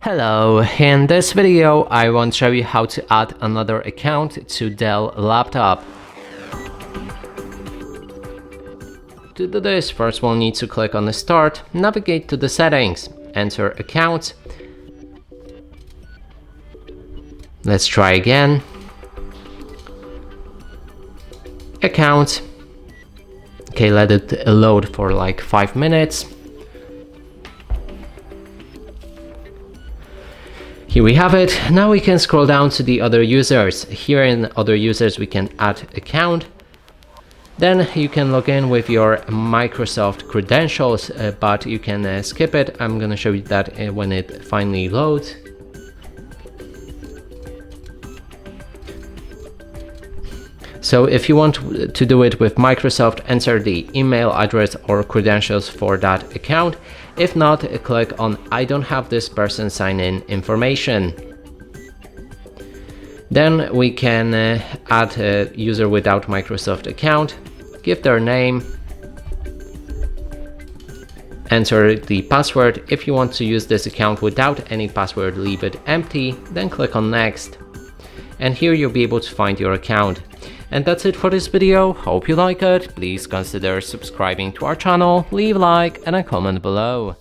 Hello, in this video I want to show you how to add another account to Dell laptop. To do this, first we'll need to click on the Start, navigate to the Settings, enter Account. Let's try again. Account. Okay, let it load for like 5 minutes. Here we have it. Now we can scroll down to the other users. Here in other users we can add account. Then you can log in with your Microsoft credentials, but you can skip it. I'm gonna show you that when it finally loads. So if you want to do it with Microsoft, enter the email address or credentials for that account. If not, click on I don't have this person sign in information. Then we can add a user without Microsoft account, give their name, enter the password. If you want to use this account without any password, leave it empty, then click on next. And here you'll be able to find your account. And that's it for this video. Hope you like it. Please consider subscribing to our channel, leave a like and a comment below.